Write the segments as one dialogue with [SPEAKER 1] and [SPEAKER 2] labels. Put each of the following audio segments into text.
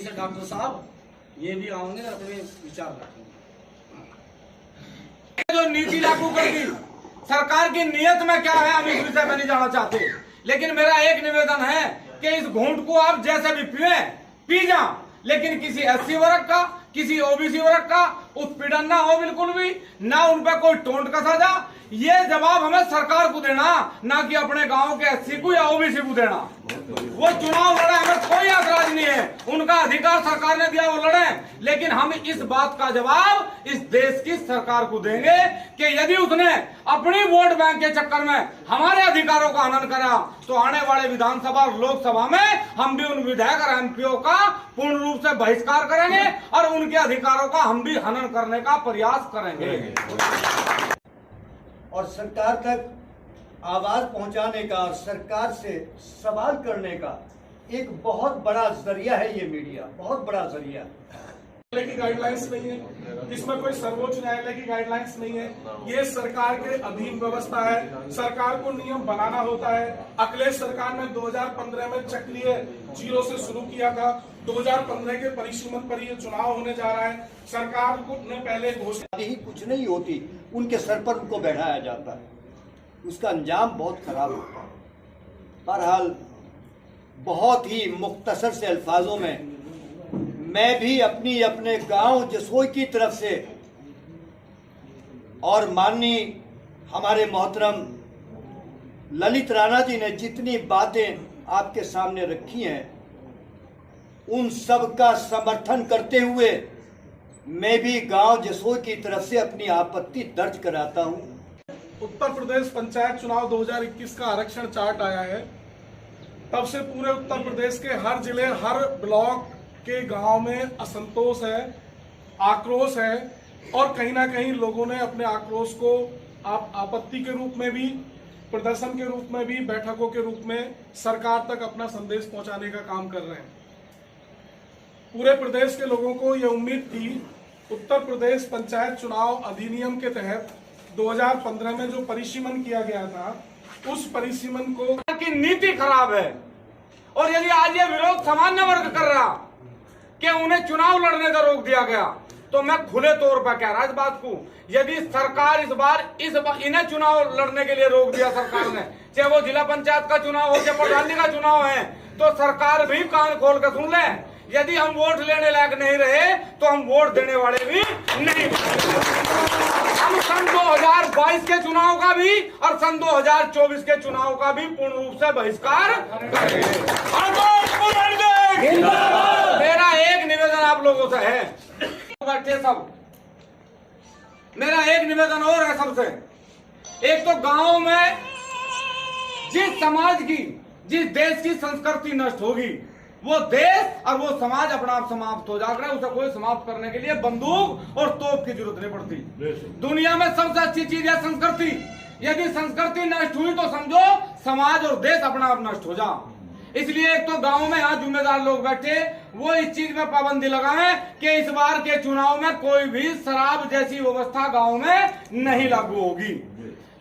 [SPEAKER 1] से डॉक्टर साहब ये भी आएंगे और अपने विचार रखेंगे।
[SPEAKER 2] जो नीति लागू कर दी सरकार की नीयत में क्या है हम इस विषय में नहीं जाना चाहते, लेकिन मेरा एक निवेदन है कि इस घूंट को आप जैसे भी पी जाओ, लेकिन किसी एससी वर्ग का किसी ओबीसी वर्ग का उत्पीड़न ना हो, बिल्कुल भी ना उन पर कोई टोंट कसा जा। ये जवाब हमें सरकार को देना, ना कि अपने गांव के एससी को या ओबीसी को देना। वो चुनाव लड़े, हमें कोई ऐतराज नहीं है, उनका अधिकार सरकार ने दिया, वो लड़े, लेकिन हम इस बात का जवाब इस देश की सरकार को देंगे कि यदि उसने अपनी वोट बैंक के चक्कर में हमारे अधिकारों का हनन करा तो आने वाले विधानसभा और लोकसभा में हम भी उन विधायक और एमपीओ का पूर्ण रूप से बहिष्कार करेंगे और उनके अधिकारों का हम भी हनन करने का प्रयास करेंगे।
[SPEAKER 3] और सरकार तक आवाज पहुंचाने का और सरकार से सवाल करने का एक बहुत बड़ा जरिया है ये मीडिया, बहुत बड़ा जरिया।
[SPEAKER 4] न्यायालय की गाइडलाइंस नहीं है, इसमें कोई सर्वोच्च न्यायालय की गाइडलाइंस नहीं है, ये सरकार के अधीन व्यवस्था है। सरकार को नियम बनाना होता है। अखिलेश सरकार ने 2015 में चक्रीय जीरो से शुरू किया था, 2015 के परिसीमन पर ये चुनाव होने जा रहा है। सरकार को ने पहले घोषणा
[SPEAKER 3] ही कुछ नहीं होती, उनके सर पर उनको बैठाया जाता है, उसका अंजाम बहुत खराब होता है। बहरहाल बहुत ही मुख्तसर से अल्फाजों में मैं भी अपने गांव जसोई की तरफ से और माननीय हमारे मोहतरम ललित राणा जी ने जितनी बातें आपके सामने रखी हैं उन सब का समर्थन करते हुए मैं भी गांव जसोई की तरफ से अपनी आपत्ति दर्ज कराता हूं।
[SPEAKER 4] उत्तर प्रदेश पंचायत चुनाव 2021 का आरक्षण चार्ट आया है, तब से पूरे उत्तर प्रदेश के हर जिले हर ब्लॉक के गांव में असंतोष है, आक्रोश है और कहीं ना कहीं लोगों ने अपने आक्रोश को आपत्ति के रूप में भी, प्रदर्शन के रूप में भी, बैठकों के रूप में सरकार तक अपना संदेश पहुंचाने का काम कर रहे हैं। पूरे प्रदेश के लोगों को यह उम्मीद थी उत्तर प्रदेश पंचायत चुनाव अधिनियम के तहत 2015 में जो परिसीमन किया गया था उस परिसीमन को
[SPEAKER 2] की नीति खराब है। और यदि आज ये विरोध सामान्य वर्ग कर रहा कि उन्हें चुनाव लड़ने का रोक दिया गया, तो मैं खुले तौर पर कह रहा इस बात को, यदि सरकार इस बार इन्हें चुनाव लड़ने के लिए रोक दिया सरकार ने, चाहे वो जिला पंचायत का चुनाव हो चाहे प्रधानी का चुनाव है, तो सरकार भी कान खोल कर सुन ले। यदि हम वोट लेने लायक नहीं रहे तो हम वोट देने वाले भी नहीं। हम सन 2022 के चुनाव का भी और सन 2024 के चुनाव का भी पूर्ण रूप से बहिष्कार करेंगे। मेरा एक निवेदन आप लोगों से है, बैठे सब, मेरा एक निवेदन और है सबसे। एक तो गांव में जिस समाज की, जिस देश की संस्कृति नष्ट होगी वो देश और वो समाज अपना आप समाप्त हो जाकर, उसे कोई समाप्त करने के लिए बंदूक और तोप की जरूरत नहीं पड़ती। दुनिया में सबसे अच्छी चीज है संस्कृति। यदि संस्कृति नष्ट हुई तो समझो समाज और देश अपना आप नष्ट हो जा। इसलिए एक तो गांव में यहाँ जिम्मेदार लोग बैठे वो इस चीज में पाबंदी लगाएं कि इस बार के चुनाव में कोई भी शराब जैसी व्यवस्था गांव में नहीं लागू होगी।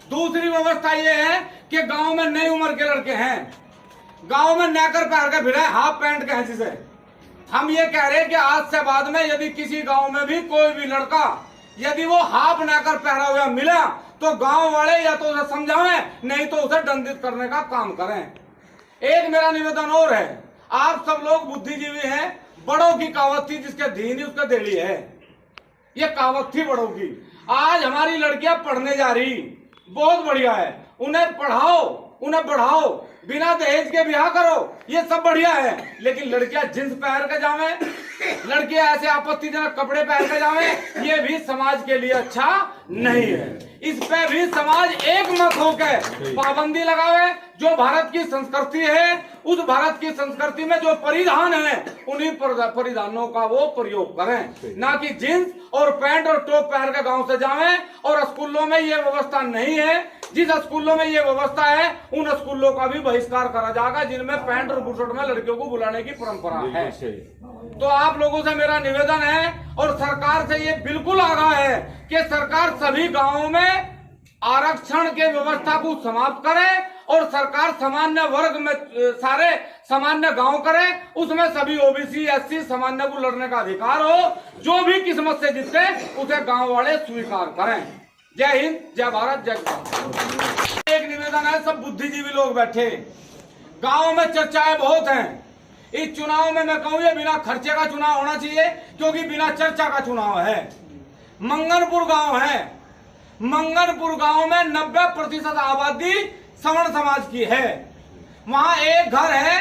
[SPEAKER 2] दूसरी व्यवस्था ये है कि गांव में नई उम्र के लड़के हैं, गांव में नैकर पहन के फिरे, हाफ पैंट के हैं, जिसे हम ये कह रहे हैं कि आज से बाद में यदि किसी गांव में भी कोई भी लड़का यदि वो हाफ नैकर पहना हुआ मिला तो गांव वाले या तो उसे समझाएं, नहीं तो उसे दंडित करने का काम करें। एक मेरा निवेदन और है, आप सब लोग बुद्धिजीवी हैं, बड़ों की कहावत थी जिसके धीनी उसके देली है, ये कहावत थी बड़ों की। आज हमारी लड़कियां पढ़ने जा रही, बहुत बढ़िया है, उन्हें पढ़ाओ, उन्हें बढ़ाओ, बिना दहेज के ब्याह करो, ये सब बढ़िया है। लेकिन लड़कियां जींस पहन के जावे, लड़कियां ऐसे आपत्तिजनक कपड़े पहन के जावे, ये भी समाज के लिए अच्छा नहीं है। इस पे भी समाज एक मत होकर पाबंदी लगावे। जो भारत की संस्कृति है, उस भारत की संस्कृति में जो परिधान है उन्हीं परिधानों का वो प्रयोग करें, ना कि जींस और पैंट और टॉप पहन के गांव से जावें। और स्कूलों में ये व्यवस्था नहीं है, जिस स्कूलों में ये व्यवस्था है उन स्कूलों का भी बहिष्कार करा जाएगा जिनमें पैंट और बुशर्ट में लड़कियों को बुलाने की परंपरा है। तो आप लोगों से मेरा निवेदन है और सरकार से ये बिल्कुल आगाह है कि सरकार सभी गांवों में आरक्षण के व्यवस्था को समाप्त करे और सरकार सामान्य वर्ग में सारे सामान्य गांव करे, उसमें सभी ओबीसी एससी सामान्य को लड़ने का अधिकार हो, जो भी किस्मत से जीते उसे गांव वाले स्वीकार करें। जय हिंद, जय भारत, जय किसान। एक निवेदन है, सब बुद्धिजीवी लोग बैठे, गांव में चर्चाएं बहुत हैं। इस चुनाव में मैं कहूँ ये बिना खर्चे का चुनाव होना चाहिए, क्योंकि बिना चर्चा का चुनाव है। मंगनपुर गांव है, मंगनपुर गांव में 90% आबादी सवर्ण समाज की है। वहां एक घर है,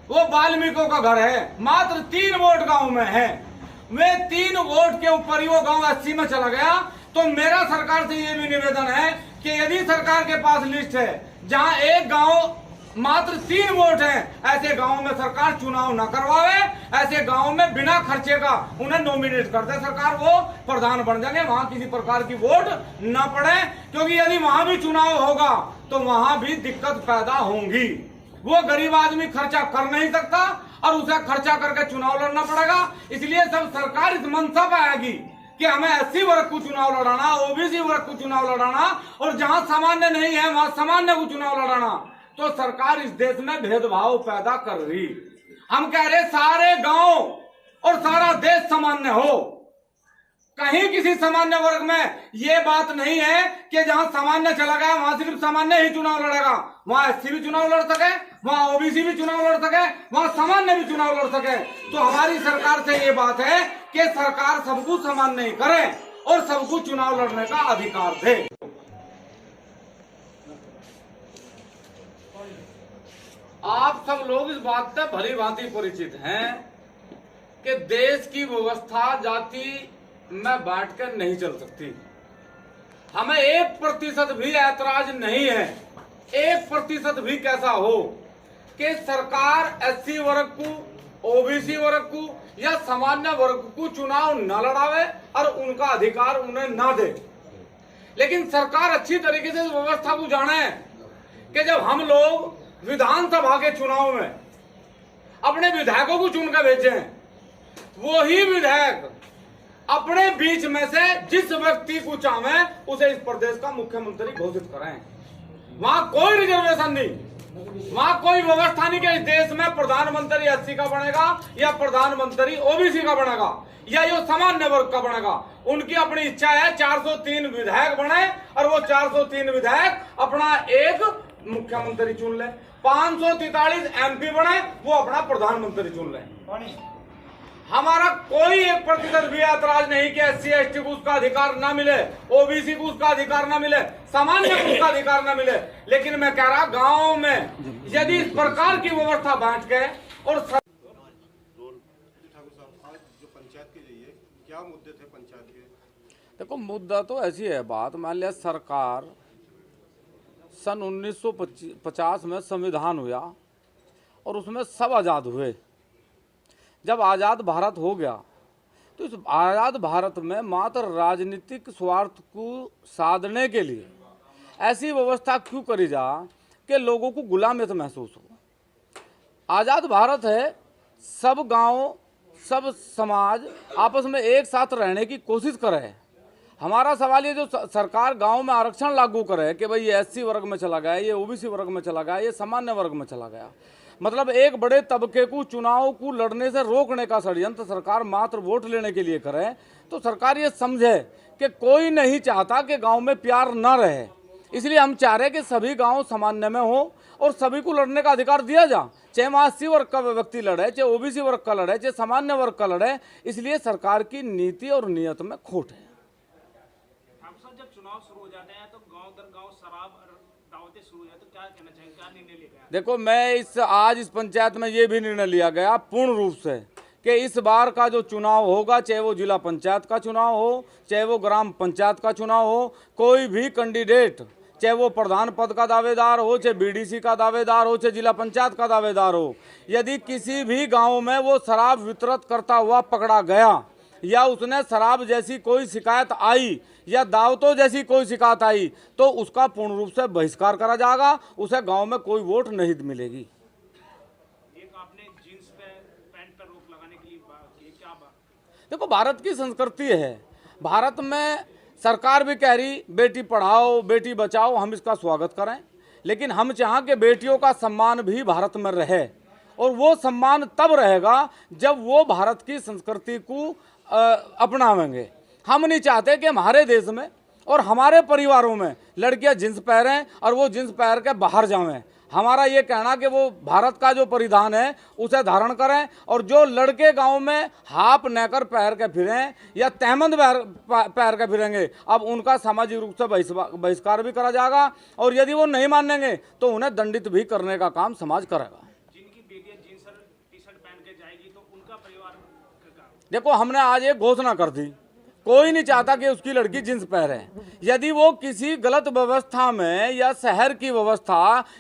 [SPEAKER 2] वो वाल्मीकियों का घर है, मात्र 3 वोट गांव में है। वे 3 वोट के ऊपर ही वो गांव 80 में चला गया। तो मेरा सरकार से ये भी निवेदन है कि यदि सरकार के पास लिस्ट है जहां एक गांव मात्र 3 वोट हैं, ऐसे गांव में सरकार चुनाव न करवावे, ऐसे गांव में बिना खर्चे का उन्हें नॉमिनेट कर दे सरकार, वो प्रधान बन जाएंगे, वहां किसी प्रकार की वोट न पड़े। क्योंकि यदि वहां भी चुनाव होगा तो वहां भी दिक्कत पैदा होंगी। वो गरीब आदमी खर्चा कर नहीं सकता और उसे खर्चा करके चुनाव लड़ना पड़ेगा। इसलिए सब सरकार इस मंशा पर आएगी कि हमें एससी वर्ग को चुनाव लड़ाना, ओबीसी वर्ग को चुनाव लड़ाना, और जहां सामान्य नहीं है वहां सामान्य को चुनाव लड़ाना। तो सरकार इस देश में भेदभाव पैदा कर रही। हम कह रहे सारे गांव और सारा देश सामान्य हो, कहीं किसी सामान्य वर्ग में ये बात नहीं है कि जहां सामान्य चला गया वहां सिर्फ सामान्य ही चुनाव लड़ेगा, वहां एससी भी चुनाव लड़ सके, वहां ओबीसी भी चुनाव लड़ सके, वहां सामान्य भी चुनाव लड़ सके। तो हमारी सरकार से ये बात है कि सरकार सबको सामान्य ही करे और सबको चुनाव लड़ने का अधिकार दे। आप सब लोग इस बात से भली भांति परिचित हैं कि देश की व्यवस्था जाति में बांटकर नहीं चल सकती। हमें 1% भी ऐतराज नहीं है, 1% भी कैसा हो कि सरकार एससी वर्ग को, ओबीसी वर्ग को या सामान्य वर्ग को चुनाव न लड़ावे और उनका अधिकार उन्हें न दे। लेकिन सरकार अच्छी तरीके से इस व्यवस्था को जाने कि जब हम लोग विधानसभा के चुनाव में अपने विधायकों को चुनकर भेजे, वही विधायक अपने बीच में से जिस व्यक्ति को चाहे उसे इस प्रदेश का मुख्यमंत्री घोषित करें। वहां कोई रिजर्वेशन नहीं, वहां कोई व्यवस्था नहीं कि इस देश में प्रधानमंत्री एससी का बनेगा या प्रधानमंत्री ओबीसी का बनेगा या ये सामान्य वर्ग का बनेगा। उनकी अपनी इच्छा है 403 विधायक बने और वो 403 विधायक अपना एक मुख्यमंत्री चुन ले, 543 एमपी बने वो अपना प्रधानमंत्री चुन ले। हमारा कोई 1% भी ऐतराज नहीं कि एससी एसटी को उसका अधिकार ना मिले, ओबीसी को उसका अधिकार ना मिले, सामान्य को उसका अधिकार ना मिले। लेकिन मैं कह रहा गांव में यदि इस प्रकार की व्यवस्था बांट के और
[SPEAKER 5] जो पंचायत के लिए क्या मुद्दे थे पंचायत के?
[SPEAKER 2] देखो मुद्दा तो ऐसी है बात, मान लिया सरकार सन 1950 में संविधान हुआ और उसमें सब आज़ाद हुए। जब आज़ाद भारत हो गया तो इस आज़ाद भारत में मात्र राजनीतिक स्वार्थ को साधने के लिए ऐसी व्यवस्था क्यों करी जा कि लोगों को गुलामियत महसूस हो। आज़ाद भारत है, सब गांव सब समाज आपस में एक साथ रहने की कोशिश करे। हमारा सवाल ये जो सरकार गांव में आरक्षण लागू करे कि भाई ये एससी वर्ग में चला गया, ये ओबीसी वर्ग में चला गया, ये सामान्य वर्ग में चला गया, मतलब एक बड़े तबके को चुनाव को लड़ने से रोकने का षड्यंत्र सरकार मात्र वोट लेने के लिए करे। तो सरकार ये समझे कि कोई नहीं चाहता कि गांव में प्यार न रहे, इसलिए हम चाह रहे हैं कि सभी गांव सामान्य में हो और सभी को लड़ने का अधिकार दिया जा, चाहे वहाँ एससी वर्ग का व्यक्ति लड़े, चाहे ओबीसी वर्ग का लड़े, चाहे सामान्य वर्ग का लड़े। इसलिए सरकार की नीति और नियत में खोट है।
[SPEAKER 6] जब चुनाव शुरू हो जाते हैं तो गांव दर गांव शराब दावतें शुरू हो जाती, तो क्या कहना चाहिए, क्या निर्णय लिया?
[SPEAKER 2] देखो मैं आज इस पंचायत में ये भी निर्णय लिया गया पूर्ण रूप से कि इस बार का जो चुनाव होगा, चाहे वो जिला पंचायत का चुनाव हो, चाहे वो ग्राम पंचायत का चुनाव हो, कोई भी कैंडिडेट, चाहे वो प्रधान पद का दावेदार हो, चाहे बीडीसी का दावेदार हो, चाहे जिला पंचायत का दावेदार हो, यदि किसी भी गांव में वो शराब वितरित करता हुआ पकड़ा गया या उसने शराब जैसी कोई शिकायत आई या दावतों जैसी कोई शिकायत आई तो उसका पूर्ण रूप से बहिष्कार करा जाएगा, उसे गांव में कोई वोट नहीं मिलेगी।
[SPEAKER 6] एक आपने जींस पे पैंट पर रोक लगाने के लिए बात की, क्या बात?
[SPEAKER 2] देखो भारत की संस्कृति है, भारत में सरकार भी कह रही बेटी पढ़ाओ बेटी बचाओ, हम इसका स्वागत करें। लेकिन हम चाहें कि बेटियों का सम्मान भी भारत में रहे, और वो सम्मान तब रहेगा जब वो भारत की संस्कृति को अपनावेंगे। हम नहीं चाहते कि हमारे देश में और हमारे परिवारों में लड़कियां जींस पहनें और वो जींस पहन के बाहर जावें। हमारा ये कहना कि वो भारत का जो परिधान है उसे धारण करें, और जो लड़के गांव में हाफ नेकर पहन के फिरें या तहमंद पहन के फिरेंगे, अब उनका सामाजिक रूप से बहिष्कार भी करा जाएगा, और यदि वो नहीं मानेंगे तो उन्हें दंडित भी करने का काम समाज करेगा।
[SPEAKER 6] जिनकी बेटियां जींस और टी शर्ट पहन के जाएगी तो उनका परिवार का
[SPEAKER 2] देखो, हमने आज एक घोषणा कर दी, कोई नहीं चाहता कि उसकी लड़की जींस पहने। यदि वो किसी गलत व्यवस्था में या शहर की व्यवस्था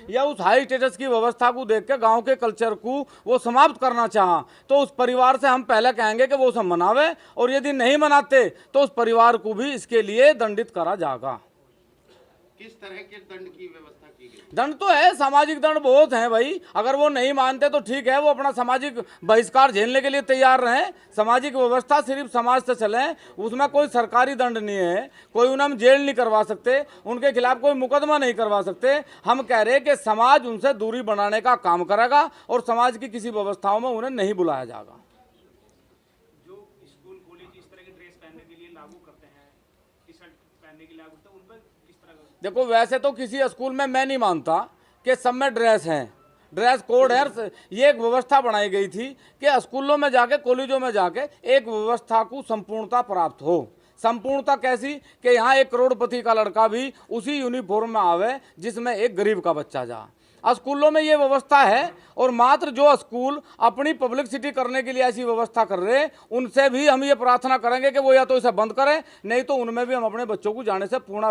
[SPEAKER 2] या उस हाई स्टेटस की व्यवस्था को देख के गाँव के कल्चर को वो समाप्त करना चाहा, तो उस परिवार से हम पहले कहेंगे कि वो उसे मनावे, और यदि नहीं मनाते तो उस परिवार को भी इसके लिए दंडित करा जाएगा।
[SPEAKER 5] किस तरह के दंड की व्यवस्था की गई?
[SPEAKER 2] दंड तो है, सामाजिक दंड बहुत हैं भाई। अगर वो नहीं मानते तो ठीक है, वो अपना सामाजिक बहिष्कार झेलने के लिए तैयार रहें। सामाजिक व्यवस्था सिर्फ समाज से चले, उसमें कोई सरकारी दंड नहीं है, कोई उन्हें हम जेल नहीं करवा सकते, उनके खिलाफ कोई मुकदमा नहीं करवा सकते। हम कह रहे हैं कि समाज उनसे दूरी बनाने का काम करेगा और समाज की किसी व्यवस्थाओं में उन्हें नहीं बुलाया जाएगा।
[SPEAKER 6] जो स्कूल कॉलेज इस तरह की ड्रेस पहनने के लिए लागू करते हैं, टी शर्ट पहनने के लिए लागू करते हैं, उन पर किस तरह का?
[SPEAKER 2] देखो, वैसे तो किसी स्कूल में मैं नहीं मानता कि सब में ड्रेस हैं, ड्रेस कोड है। ये एक व्यवस्था बनाई गई थी कि स्कूलों में जाके, कॉलेजों में जाके एक व्यवस्था को संपूर्णता प्राप्त हो। संपूर्णता कैसी कि यहाँ एक करोड़पति का लड़का भी उसी यूनिफॉर्म में आवे जिसमें एक गरीब का बच्चा जा। स्कूलों में ये व्यवस्था है, और मात्र जो स्कूल अपनी पब्लिसिटी करने के लिए ऐसी व्यवस्था कर रहे हैं, उनसे भी हम ये प्रार्थना करेंगे कि वो या तो इसे बंद करें, नहीं तो उनमें भी हम अपने बच्चों को जाने से पूर्ण